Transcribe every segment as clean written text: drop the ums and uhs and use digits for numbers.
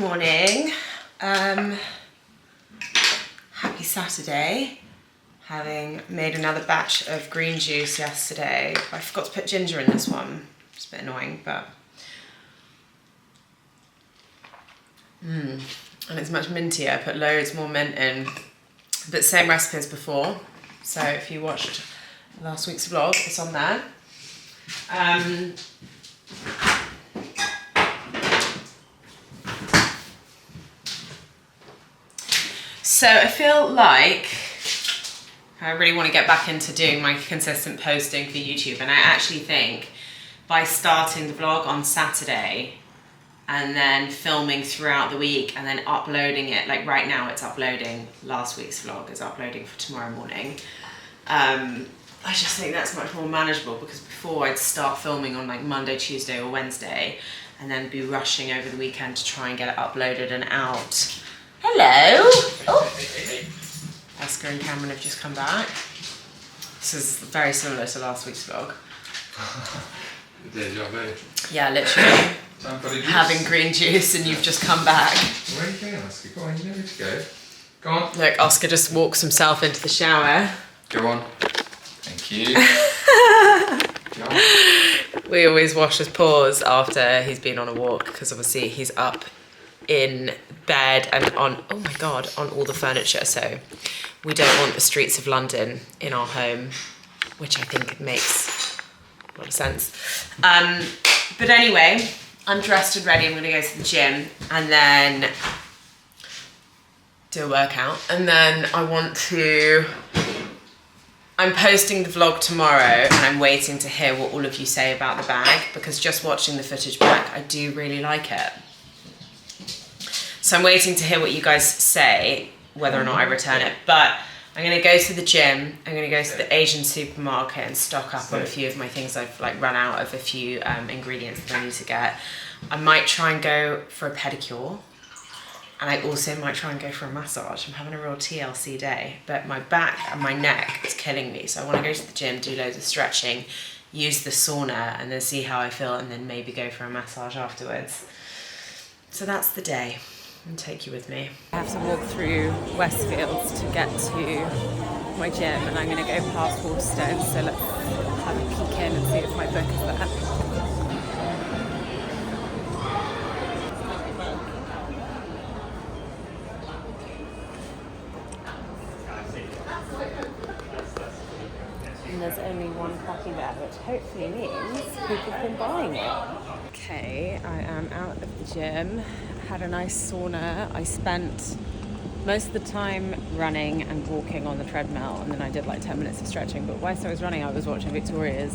Morning. Happy Saturday. Having made another batch of green juice yesterday. I forgot to put ginger in this one. It's a bit annoying, but... And it's much mintier. I put loads more mint in. But same recipe as before. So if you watched last week's vlog, it's on there. So I feel like I really want to get back into doing my consistent posting for YouTube, and I actually think by starting the vlog on Saturday and then filming throughout the week and then uploading it, like right now it's uploading, last week's vlog is uploading for tomorrow morning. I just think that's much more manageable, because before I'd start filming on like Monday, Tuesday or Wednesday and then be rushing over the weekend to try and get it uploaded and out. Hello! Oh. Oscar and Cameron have just come back. This is very similar to last week's vlog. Deja vu. Yeah, literally. Having green juice and you've just come back. Where are you going, Oscar? Go on, you know where to go. Go on. Look, Oscar just walks himself into the shower. Go on. Thank you. Go on. We always wash his paws after he's been on a walk, because obviously he's up in bed and on, oh my God, on all the furniture. So we don't want the streets of London in our home, which I think makes a lot of sense. But anyway, I'm dressed and ready. I'm gonna go to the gym and then do a workout. And then I'm posting the vlog tomorrow, and I'm waiting to hear what all of you say about the bag, because just watching the footage back, I do really like it. So I'm waiting to hear what you guys say, whether or not I return it. But I'm gonna go to the gym, I'm gonna go to the Asian supermarket and stock up on a few of my things. I've like run out of a few ingredients that I need to get. I might try and go for a pedicure, and I also might try and go for a massage. I'm having a real TLC day, but my back and my neck is killing me. So I wanna go to the gym, do loads of stretching, use the sauna, and then see how I feel, and then maybe go for a massage afterwards. So that's the day. And take you with me. I have to walk through Westfields to get to my gym, and I'm going to go past Waterstones, so let's have a peek in and see if my book is there. And there's only one copy there, which hopefully means people have been buying it. Okay, I am out of the gym. Had a nice sauna. I spent most of the time running and walking on the treadmill, and then I did like 10 minutes of stretching. But whilst I was running, I was watching Victoria's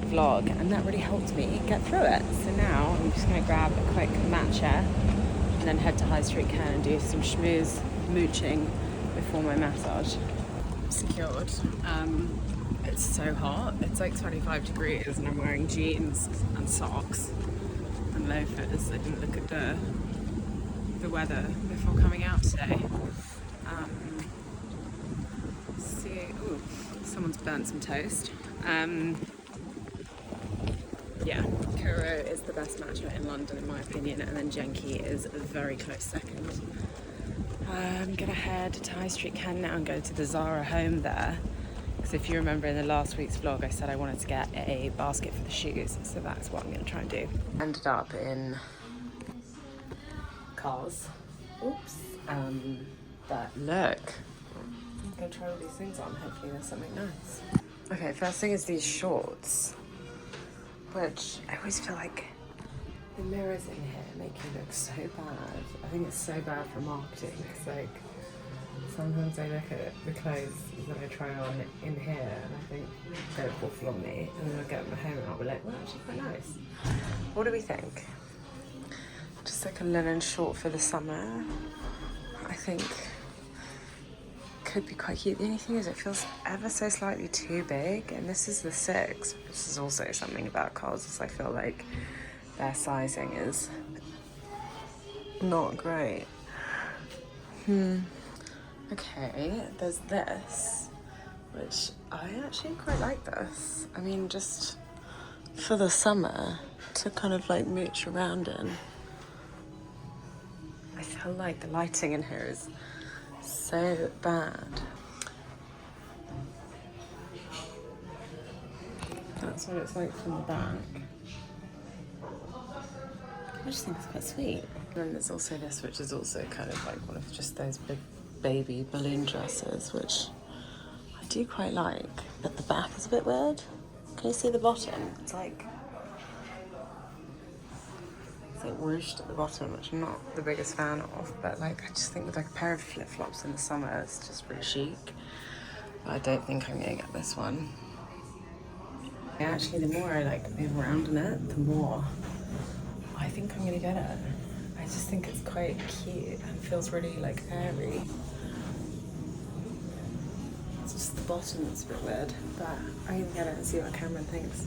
vlog, and that really helped me get through it. So now I'm just going to grab a quick matcha and then head to High Street Ken and do some schmooze mooching before my massage. I'm secured. It's so hot. It's like 25 degrees, and I'm wearing jeans and socks and loafers. I didn't look at the weather before coming out today. See, ooh, someone's burnt some toast. Yeah, Kuro is the best matcha in London in my opinion, and then Genki is a very close second. I'm gonna head to High Street Ken now and go to the Zara home there. Because if you remember in the last week's vlog, I said I wanted to get a basket for the shoes, so that's what I'm going to try and do. Ended up in cars. Oops. But look, I'm going to try all these things on. Hopefully there's something nice. Okay, first thing is these shorts, which I always feel like the mirrors in here make you look so bad. I think it's so bad for marketing. It's like, sometimes I look at the clothes that I try on in here and I think they're awful on me, and then I'll get them home and I'll be like, well, actually quite nice. What do we think? Just like a linen short for the summer, I think could be quite cute. The only thing is it feels ever so slightly too big, and this is the 6. This is also something about Coles, is I feel like their sizing is not great. Okay, there's this, which I actually quite like this. I mean, just for the summer to kind of like mooch around in. light. The lighting in here is so bad. That's what it's like from the back. I just think it's quite sweet. And then there's also this, which is also kind of like one of just those big baby balloon dresses, which I do quite like, but the back is a bit weird. Can you see the bottom? It's like ruched at the bottom, which I'm not the biggest fan of, but like I just think with like a pair of flip-flops in the summer, it's just really chic. But I don't think I'm gonna get this one. Yeah, actually, the more I like move around in it, the more I think I'm gonna get it. I just think it's quite cute and feels really like airy. It's just the bottom that's a bit weird, but I'm gonna get it and see what Cameron thinks.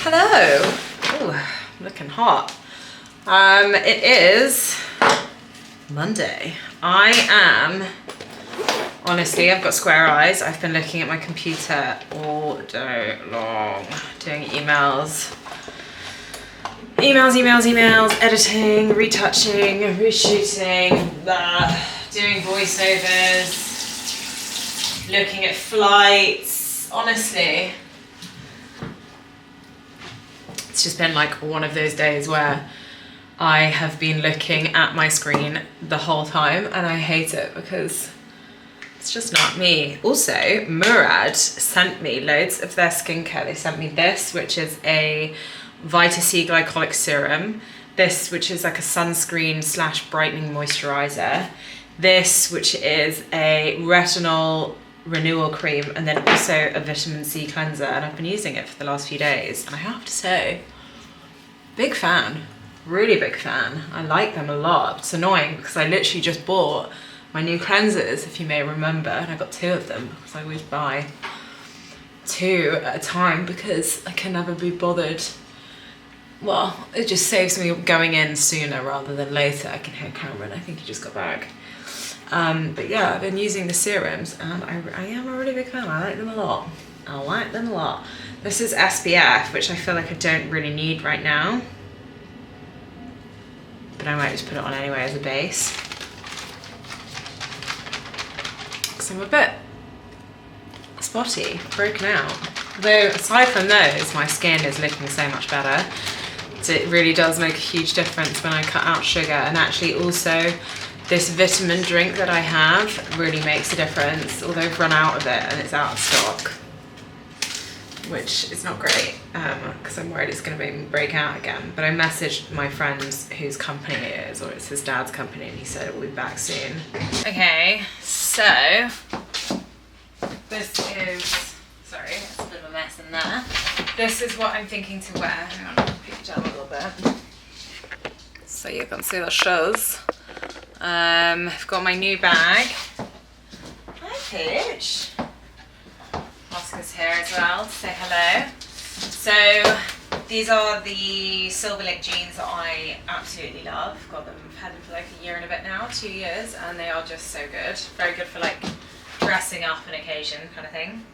Hello. Ooh, looking hot. It is Monday. Honestly, I've got square eyes. I've been looking at my computer all day long, doing emails, editing, retouching, reshooting, doing voiceovers, looking at flights. Honestly, it's just been like one of those days where I have been looking at my screen the whole time, and I hate it because it's just not me. Also, Murad sent me loads of their skincare. They sent me this, which is a Vita C glycolic serum. This, which is like a sunscreen / brightening moisturizer. This, which is a retinol renewal cream, and then also a vitamin C cleanser. And I've been using it for the last few days, and I have to say, big fan. Really big fan. I like them a lot. It's annoying because I literally just bought my new cleansers, if you may remember, and I got 2 of them because I always buy 2 at a time because I can never be bothered. Well, it just saves me going in sooner rather than later. I can hear Cameron, I think he just got back. But yeah, I've been using the serums, and I am a really big fan. I like them a lot. I like them a lot. This is SPF, which I feel like I don't really need right now, but I might just put it on anyway as a base. Because I'm a bit spotty, broken out. Though aside from those, my skin is looking so much better. So it really does make a huge difference when I cut out sugar. And actually also this vitamin drink that I have really makes a difference, although I've run out of it and it's out of stock, which is not great because I'm worried it's going to break out again. But I messaged my friend whose company it is, or it's his dad's company, and he said it will be back soon. Okay, so this is, sorry, it's a bit of a mess in there. This is what I'm thinking to wear. Hang on, I'll pick it down a little bit so you can see the shows. I've got my new bag. Hi, Paige. Oscar's here as well to say hello. So these are the Silver Lake jeans that I absolutely love. Got them, had them for like a year and a bit now, 2 years, and they are just so good. Very good for like dressing up an occasion kind of thing.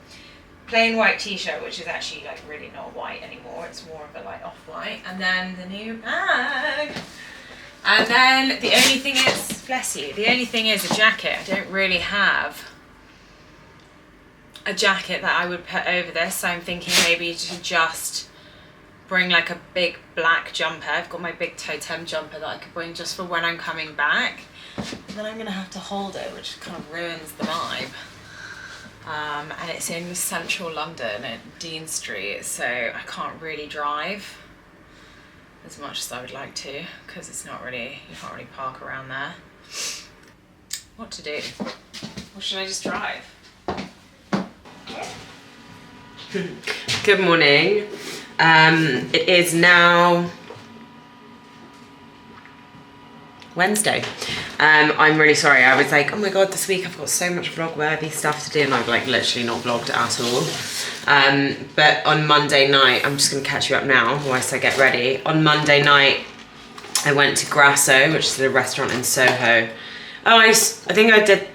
Plain white t-shirt, which is actually like really not white anymore. It's more of a like off-white. And then the new bag. And then the only thing is, bless you, the only thing is a jacket. I don't really have a jacket that I would put over this, so I'm thinking maybe to just bring like a big black jumper. I've got my big totem jumper that I could bring just for when I'm coming back. And then I'm gonna have to hold it, which kind of ruins the vibe. And it's in central London at Dean Street, so I can't really drive as much as I would like to, because it's not really, you can't really park around there. What to do? Or should I just drive? Good morning. It is now Wednesday. I'm really sorry. I was like, oh my god, this week I've got so much vlog-worthy stuff to do, and I've like literally not vlogged at all. But on Monday night, I'm just gonna catch you up now whilst I get ready. On Monday night, I went to Grasso, which is a restaurant in Soho. Oh, I think I did.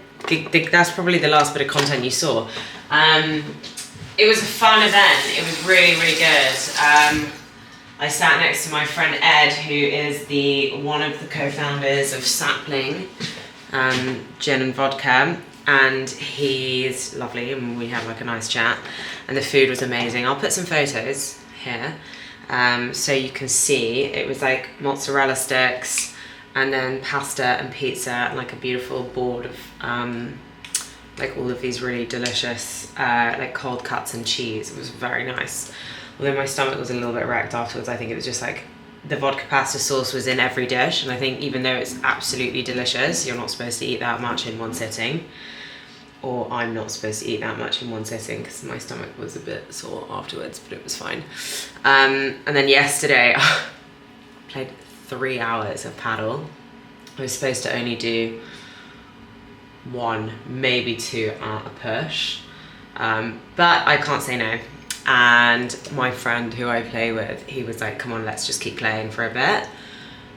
That's probably the last bit of content you saw. It was a fun event. It was really, really good. I sat next to my friend Ed, who is one of the co-founders of Sapling Gin and Vodka, and he's lovely, and we had like a nice chat, and the food was amazing. I'll put some photos here so you can see. It was like mozzarella sticks, and then pasta and pizza, and like a beautiful board of like all of these really delicious like cold cuts and cheese. It was very nice. Although my stomach was a little bit wrecked afterwards, I think it was just like the vodka pasta sauce was in every dish, and I think even though it's absolutely delicious, you're not supposed to eat that much in one sitting. Or I'm not supposed to eat that much in one sitting because my stomach was a bit sore afterwards, but it was fine. And then yesterday, I played 3 hours of paddle. I was supposed to only do 1, maybe 2 at a push, but I can't say no. And my friend who I play with, he was like, come on, let's just keep playing for a bit.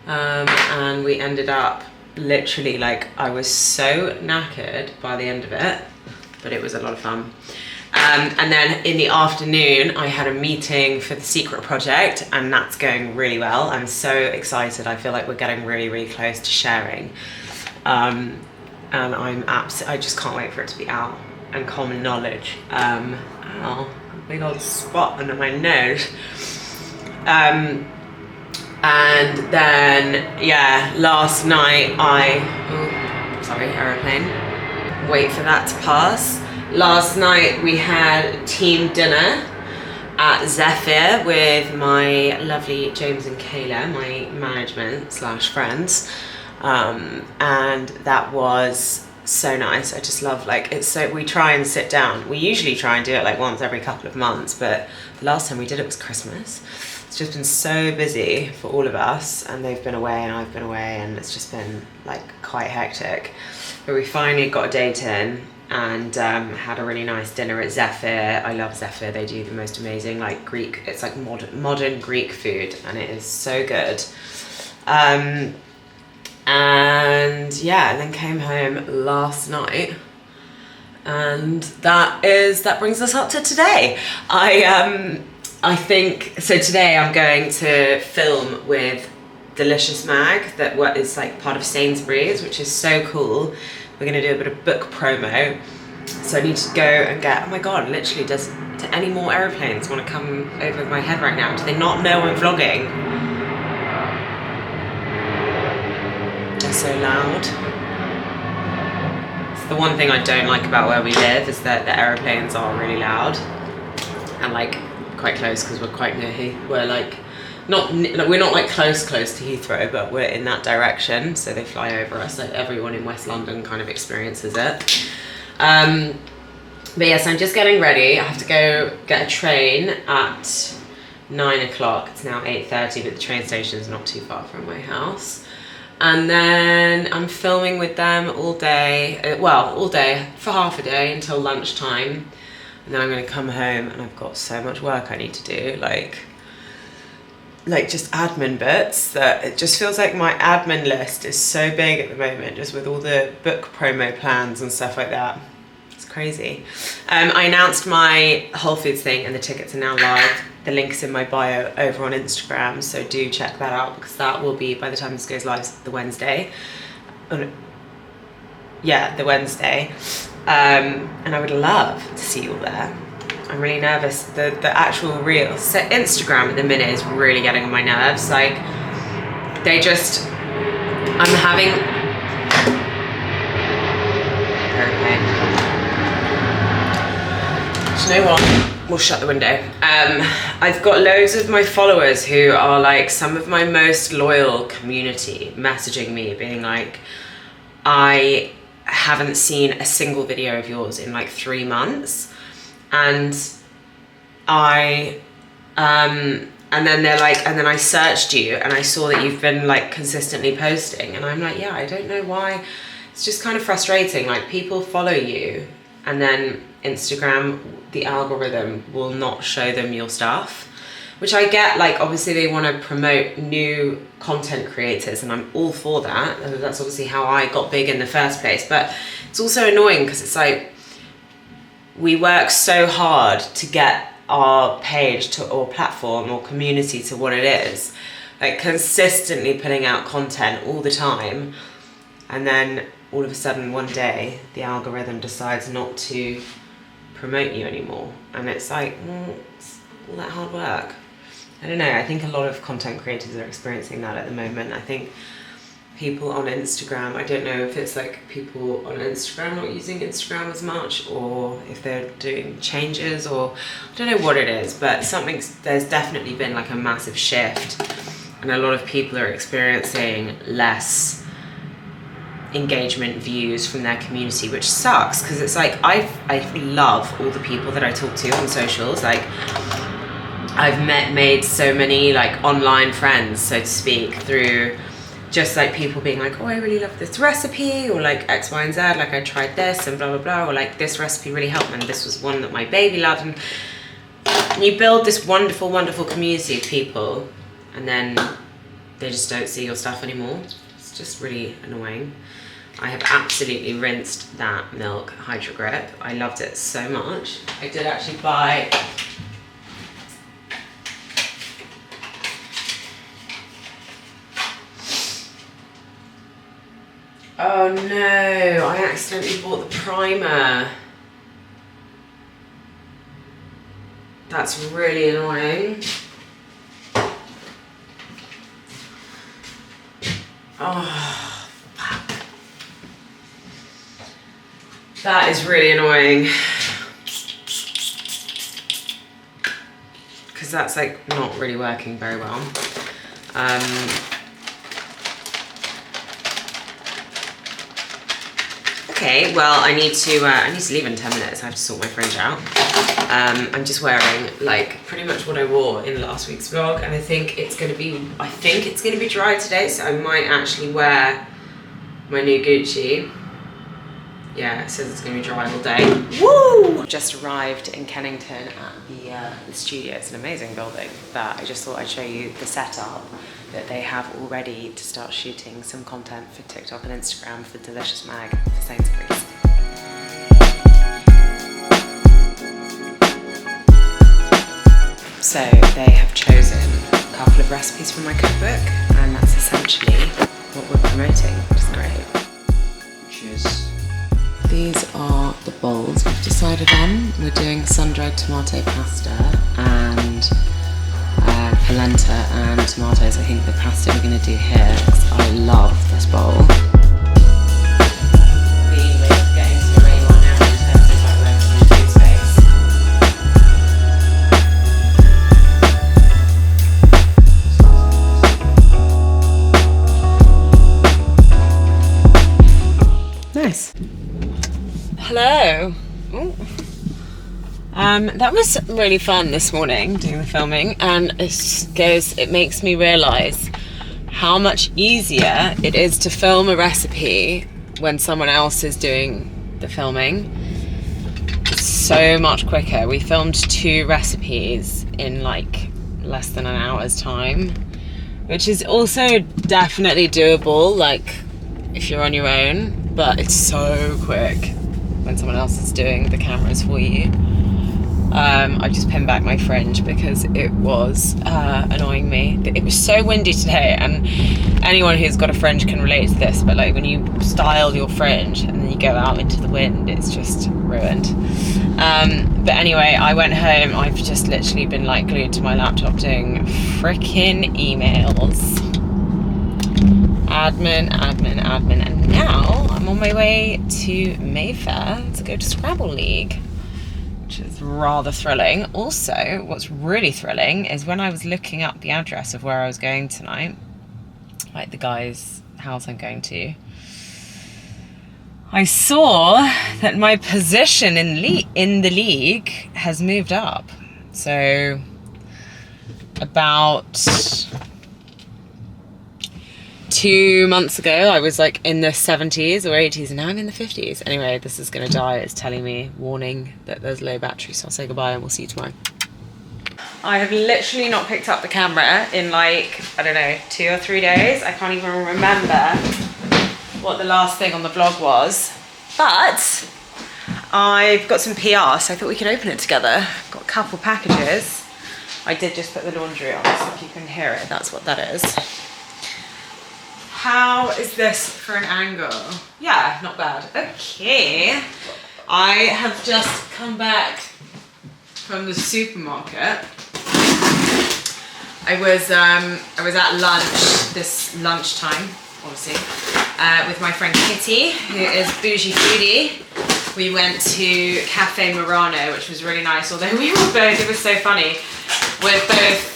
And we ended up literally, like, I was so knackered by the end of it, but it was a lot of fun. And then in the afternoon, I had a meeting for the secret project, and that's going really well. I'm so excited. I feel like we're getting really, really close to sharing. And I just can't wait for it to be out and common knowledge. Ow, big old spot under my nose. And then, yeah, last night aeroplane. Wait for that to pass. Last night we had team dinner at Zephyr with my lovely James and Kayla, my management / friends. And that was so nice. I just love, like, it's so, we try and sit down. We usually try and do it like once every couple of months, but the last time we did it was Christmas. It's just been so busy for all of us, and they've been away and I've been away, and it's just been like quite hectic. But we finally got a date in and had a really nice dinner at Zephyr. I love Zephyr. They do the most amazing like Greek, it's like modern Greek food, and it is so good. And yeah, and then came home last night, and that brings us up to today. I think so. Today I'm going to film with Delicious Mag, that is like part of Sainsbury's, which is so cool. We're gonna do a bit of book promo, so I need to go and get, oh my god, literally, do any more aeroplanes want to come over my head right now? Do they not know I'm vlogging? They're so loud. It's the one thing I don't like about where we live, is that the aeroplanes are really loud, and like quite close, because we're quite near we're like we're not like close to Heathrow, but we're in that direction, so they fly over us. Like everyone in West London kind of experiences it. But yes, I'm just getting ready. I have to go get a train at 9 o'clock. It's now 8:30, but the train station is not too far from my house. And then I'm filming with them all day, all day, for half a day until lunchtime. And then I'm gonna come home, and I've got so much work I need to do, like just admin bits, that it just feels like my admin list is so big at the moment, just with all the book promo plans and stuff like that. It's crazy. I announced my Whole Foods thing, and the tickets are now live. The link's in my bio over on Instagram, so do check that out, because that will be, by the time this goes live, the Wednesday. Yeah, the Wednesday. And I would love to see you all there. I'm really nervous. The actual real Instagram at the minute is really getting on my nerves. Like, I'm having airplane. Do you know what? We'll shut the window. I've got loads of my followers who are like some of my most loyal community messaging me, being like, I haven't seen a single video of yours in like 3 months. And I And then they're like, and then I searched you and I saw that you've been like consistently posting. And I'm like, yeah, I don't know why. It's just kind of frustrating. Like people follow you and then Instagram, the algorithm will not show them your stuff, which I get. Like obviously they want to promote new content creators and I'm all for that. That's obviously how I got big in the first place. But it's also annoying because it's like, we work so hard to get our page to, or platform or community to what it is, like consistently putting out content all the time, and then all of a sudden one day the algorithm decides not to promote you anymore, and it's like, it's all that hard work. I don't know, I think a lot of content creators are experiencing that at the moment. I think people on Instagram, I don't know if it's like people on Instagram not using Instagram as much, or if they're doing changes, or I don't know what it is, but there's definitely been like a massive shift, and a lot of people are experiencing less engagement views from their community, which sucks because it's like I love all the people that I talk to on socials. Like I've made so many like online friends, so to speak, through just like people being like, oh, I really love this recipe, or like X, Y, and Z, like I tried this and blah, blah, blah, or like this recipe really helped me and this was one that my baby loved. And you build this wonderful, wonderful community of people and then they just don't see your stuff anymore. It's just really annoying. I have absolutely rinsed that milk Hydro Grip. I loved it so much. I did actually buy oh no, I accidentally bought the primer. That's really annoying. Oh, fuck. That is really annoying. Because that's like not really working very well. Okay, well, I need to leave in 10 minutes. I have to sort my fringe out. I'm just wearing like pretty much what I wore in last week's vlog, and I think it's gonna be dry today, so I might actually wear my new Gucci. Yeah, it says it's gonna be dry all day. Woo! Just arrived in Kennington at the studio. It's an amazing building, but I just thought I'd show you the setup that they have all ready to start shooting some content for TikTok and Instagram for Delicious Mag for Sainsbury's. So they have chosen a couple of recipes from my cookbook, and that's essentially what we're promoting, which is great. Cheers. These are the bowls we've decided on. We're doing sun-dried tomato pasta and polenta and tomatoes. I think the pasta we're going to do here, because I love this bowl. Nice. Hello. Ooh. That was really fun this morning doing the filming, and it makes me realise how much easier it is to film a recipe when someone else is doing the filming. It's so much quicker. We filmed 2 recipes in like less than an hour's time, which is also definitely doable like if you're on your own, but it's so quick when someone else is doing the cameras for you. I just pinned back my fringe because it was annoying me. It was so windy today, and anyone who's got a fringe can relate to this, but like when you style your fringe and then you go out into the wind, it's just ruined. But anyway, I went home. I've just literally been like glued to my laptop doing frickin' emails. Admin, and now I'm on my way to Mayfair to go to Scrabble League, which is rather thrilling. Also, what's really thrilling is when I was looking up the address of where I was going tonight, like the guy's house I'm going to, I saw that my position in the league has moved up. So about 2 months ago, I was like in the 70s or 80s, and now I'm in the 50s. Anyway, this is gonna die. It's telling me, warning that there's low battery, so I'll say goodbye and we'll see you tomorrow. I have literally not picked up the camera in like, I don't know, 2 or 3 days. I can't even remember what the last thing on the vlog was, but I've got some PR, so I thought we could open it together. Got a couple packages. I did just put the laundry on, so if you can hear it, that's what that is. How is this for an angle? Yeah, not bad. Okay. I have just come back from the supermarket. I was at lunch, this lunchtime, obviously, with my friend Kitty, who is bougie foodie. We went to Cafe Murano, which was really nice, although we were both, it was so funny, we're both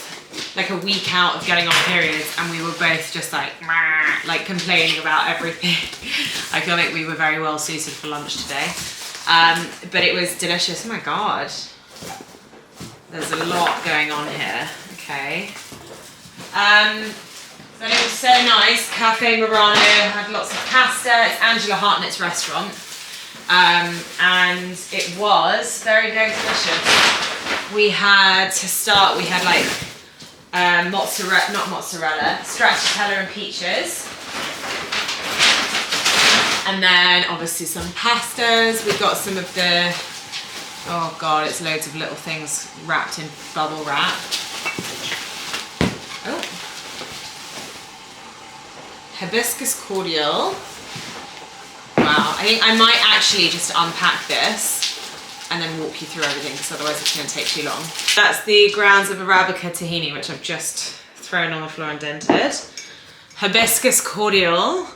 like a week out of getting on periods, and we were both just like complaining about everything. I feel like we were very well suited for lunch today. But it was delicious. Oh my God. There's a lot going on here. Okay. But it was so nice. Cafe Murano had lots of pasta. It's Angela Hartnett's restaurant. And it was very, very delicious. We had, to start, we had like mozzarella, stracciatella and peaches. And then obviously some pastas. We got some of the, oh God, it's loads of little things wrapped in bubble wrap. Oh. Hibiscus cordial. Wow, I think I might actually just unpack this and then walk you through everything, because otherwise it's going to take too long. That's the grounds of Arabica tahini, which I've just thrown on the floor and dented. Hibiscus cordial.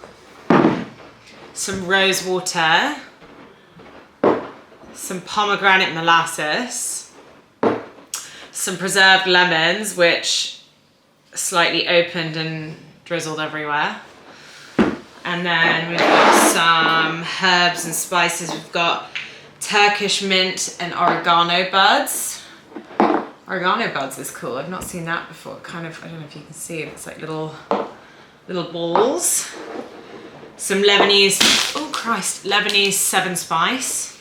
Some rose water. Some pomegranate molasses. Some preserved lemons, which slightly opened and drizzled everywhere. And then we've got some herbs and spices. We've got Turkish mint and oregano buds. Oregano buds is cool. I've not seen that before. Kind of, I don't know if you can see it. It's like little balls. Some Lebanese, oh Christ, Lebanese 7 spice.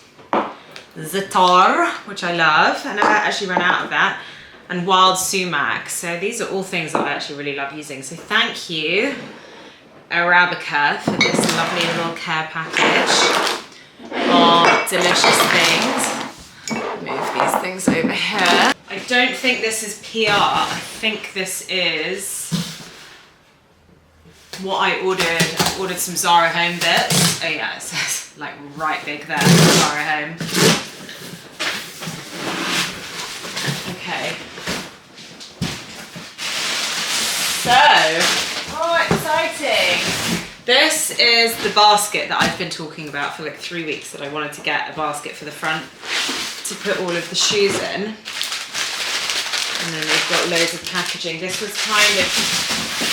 Za'atar, which I love. And I've actually run out of that. And wild sumac. So these are all things that I actually really love using. So thank you, Arabica, for this lovely little care package of delicious things. Move these things over here. I don't think this is PR. I think this is what I ordered. I ordered some Zara Home bits. Oh yeah, it says like right big there, Zara Home. Okay. So, oh, exciting. This is the basket that I've been talking about for like 3 weeks, that I wanted to get a basket for the front to put all of the shoes in. And then they've got loads of packaging. This was kind of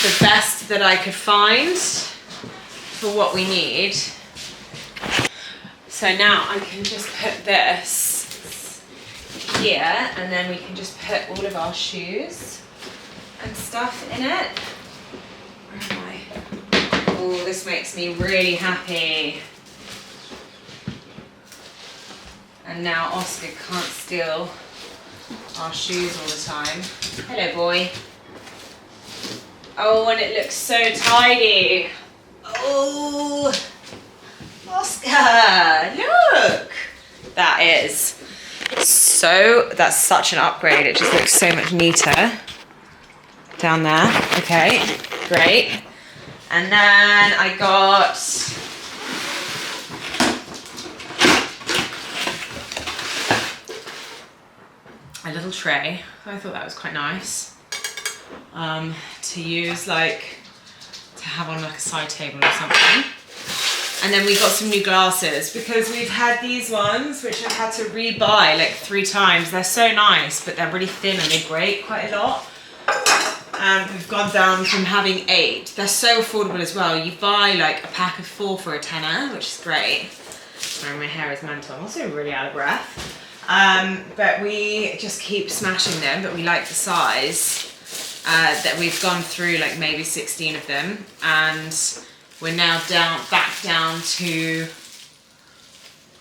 the best that I could find for what we need. So now I can just put this here, and then we can just put all of our shoes and stuff in it. Where am I? Oh, this makes me really happy. And now Oscar can't steal our shoes all the time. Hello, boy. Oh, and it looks so tidy. Oh, Oscar, look. That is so, that's such an upgrade. It just looks so much neater down there. Okay, great. And then I got a little tray. I thought that was quite nice to use, like to have on like a side table or something. And then we got some new glasses, because we've had these ones which I've had to rebuy like 3 times. They're so nice, but they're really thin and they break quite a lot. And we've gone down from having 8. They're so affordable as well. You buy like a pack of 4 for a tenner, which is great. Sorry, my hair is mental. I'm also really out of breath. But we just keep smashing them, but we like the size. that we've gone through like maybe 16 of them, and we're now back down to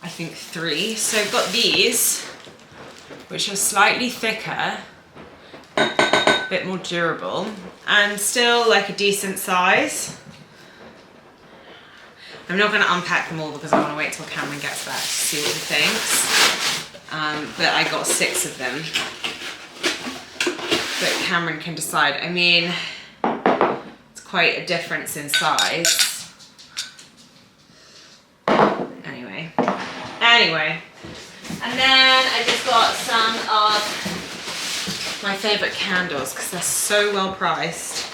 I think 3. So I've got these, which are slightly thicker, a bit more durable, and still like a decent size. I'm not going to unpack them all because I want to wait till Cameron gets back to see what he thinks. But I got 6 of them. But Cameron can decide. I mean, it's quite a difference in size. Anyway. And then I just got some of my favourite candles because they're so well priced.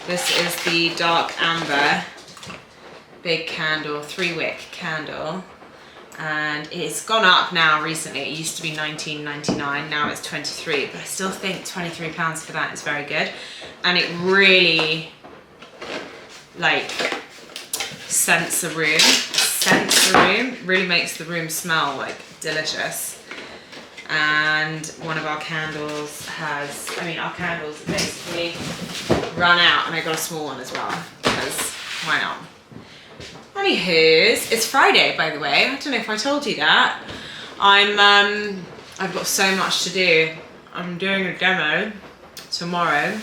This is the Dark Amber big candle, 3-wick candle. And it's gone up now recently. It used to be $19.99, now it's $23, but I still think £23 for that is very good. And it really like scents the room. Really makes the room smell like delicious. And one of our candles has, our candles basically run out, and I got a small one as well, because why not? Anywho's, it's Friday, by the way. I don't know if I told you that. I've got so much to do. I'm doing a demo tomorrow.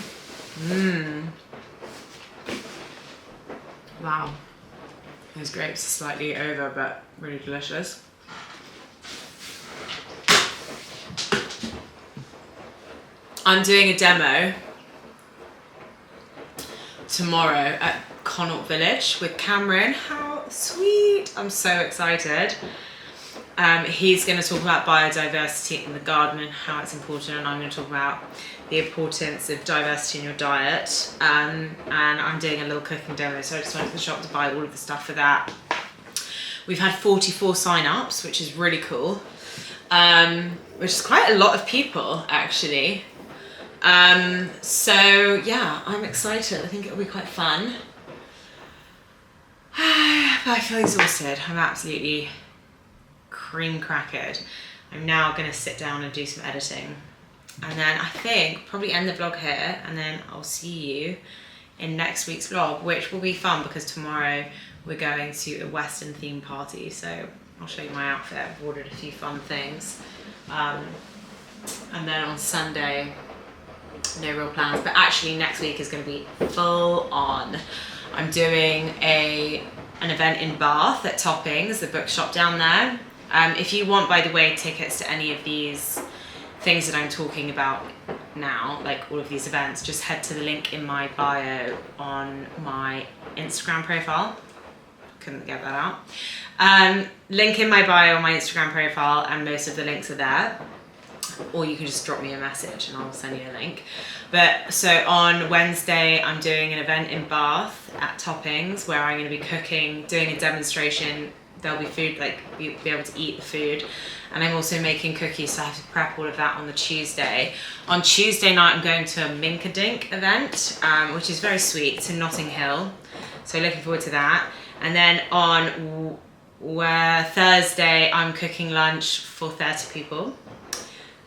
Wow. Those grapes are slightly over, but really delicious. I'm doing a demo tomorrow at Connaught Village with Cameron. How sweet! I'm so excited. He's going to talk about biodiversity in the garden and how it's important, and I'm going to talk about the importance of diversity in your diet. And I'm doing a little cooking demo, so I just went to the shop to buy all of the stuff for that. We've had 44 sign-ups, which is really cool, which is quite a lot of people actually. So yeah, I'm excited. I think it'll be quite fun. But I feel exhausted. I'm absolutely cream crackered. I'm now going to sit down and do some editing. And then I think probably end the vlog here, and then I'll see you in next week's vlog, which will be fun because tomorrow we're going to a Western themed party. So I'll show you my outfit. I've ordered a few fun things. And then on Sunday, no real plans, but actually next week is going to be full on. I'm doing an event in Bath at Toppings, the bookshop down there. If you want, by the way, tickets to any of these things that I'm talking about now, like all of these events, just head to the link in my bio on my Instagram profile. Couldn't get that out. Link in my bio on my Instagram profile, and most of the links are there. Or you can just drop me a message and I'll send you a link. But so on Wednesday, I'm doing an event in Bath at Toppings where I'm going to be cooking, doing a demonstration. There'll be food, like be able to eat the food. And I'm also making cookies, so I have to prep all of that on the Tuesday. On Tuesday night, I'm going to a Minkadink event, which is very sweet. It's in Notting Hill. So looking forward to that. And then on Thursday, I'm cooking lunch for 30 people,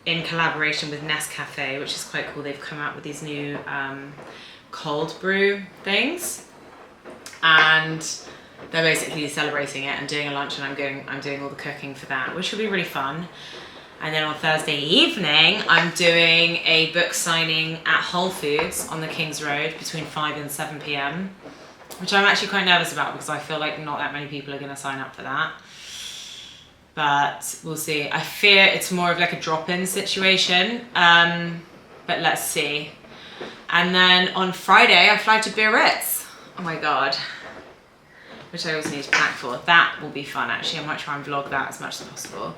in collaboration with Nescafe, which is quite cool. They've come out with these new cold brew things, and they're basically celebrating it and doing a lunch, and I'm doing all the cooking for that, which will be really fun. And then on Thursday evening, I'm doing a book signing at Whole Foods on the King's Road between 5 and 7 p.m, which I'm actually quite nervous about because I feel like not that many people are going to sign up for that. But we'll see. I fear it's more of like a drop-in situation, but let's see. And then on Friday, I fly to Biarritz. Oh my God. Which I also need to pack for. That will be fun, actually. I might try and vlog that as much as possible,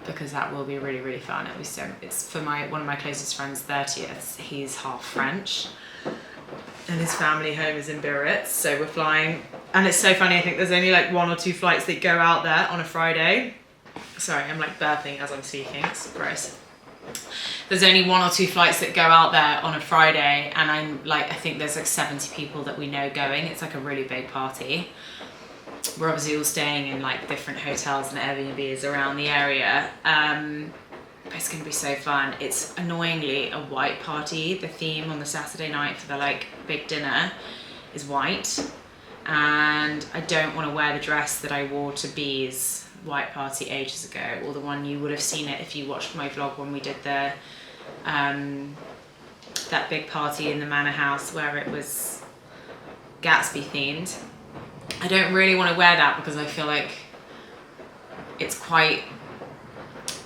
because that will be really, really fun. It'll be so. It's for one of my closest friends' 30th. He's half French, and his family home is in Biarritz, so we're flying. And it's so funny, I think there's only like 1 or 2 flights that go out there on a Friday. Sorry, I'm like burping as I'm speaking, it's gross. There's only 1 or 2 flights that go out there on a Friday, and I'm like, I think there's like 70 people that we know going. It's like a really big party. We're obviously all staying in like different hotels and Airbnbs around the area. it's going to be so fun. It's annoyingly a white party. The theme on the Saturday night for the like big dinner is white, and I don't want to wear the dress that I wore to B's white party ages ago, or the one you would have seen it if you watched my vlog when we did the that big party in the manor house where it was Gatsby themed. I don't really want to wear that because I feel like it's quite,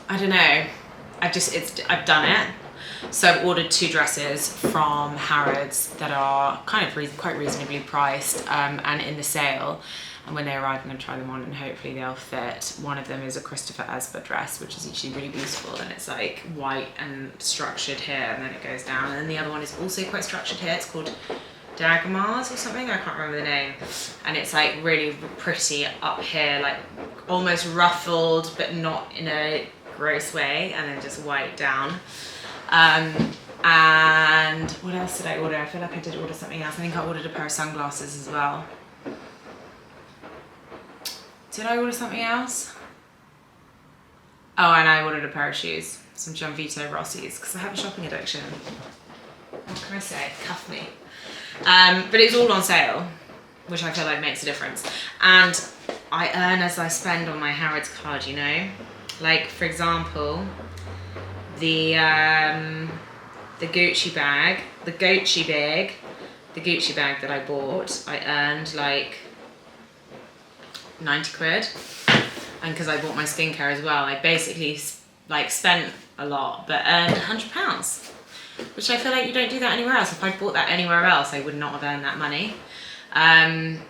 I don't know, I've done it. So I've ordered 2 dresses from Harrods that are kind of quite reasonably priced and in the sale. And when they arrive, I'm going to try them on and hopefully they'll fit. One of them is a Christopher Esber dress, which is actually really beautiful, and it's like white and structured here, and then it goes down. And then the other one is also quite structured here. It's called Dagmars or something, I can't remember the name. And it's like really pretty up here, like almost ruffled, but not in a gross way, and then just white down. And what else did I order? I feel like I did order something else. I think I ordered a pair of sunglasses as well. Did I order something else? Oh, and I ordered a pair of shoes, some John Vito Rossi's, because I have a shopping addiction. What can I say? Cuff me. But it's all on sale, which I feel like makes a difference. And I earn as I spend on my Harrods card, you know? Like, for example, the Gucci bag, the Gucci bag that I bought, I earned like 90 quid. And because I bought my skincare as well, I basically like spent a lot, but earned £100, which I feel like you don't do that anywhere else. If I'd bought that anywhere else, I would not have earned that money.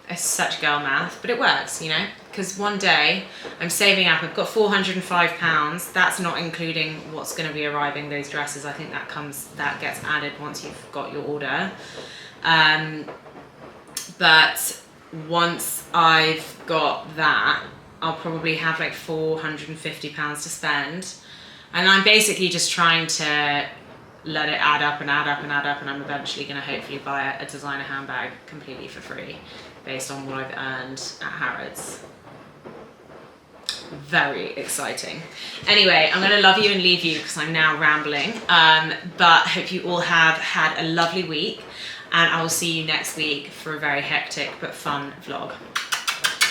It's such girl math, but it works, you know, because one day I'm saving up. I've got £405. That's not including what's going to be arriving, those dresses. I think that gets added once you've got your order. But once I've got that, I'll probably have like £450 to spend, and I'm basically just trying to let it add up and add up and add up, and I'm eventually going to hopefully buy a designer handbag completely for free based on what I've earned at Harrods. Very exciting. Anyway, I'm going to love you and leave you because I'm now rambling, but hope you all have had a lovely week, and I will see you next week for a very hectic but fun vlog.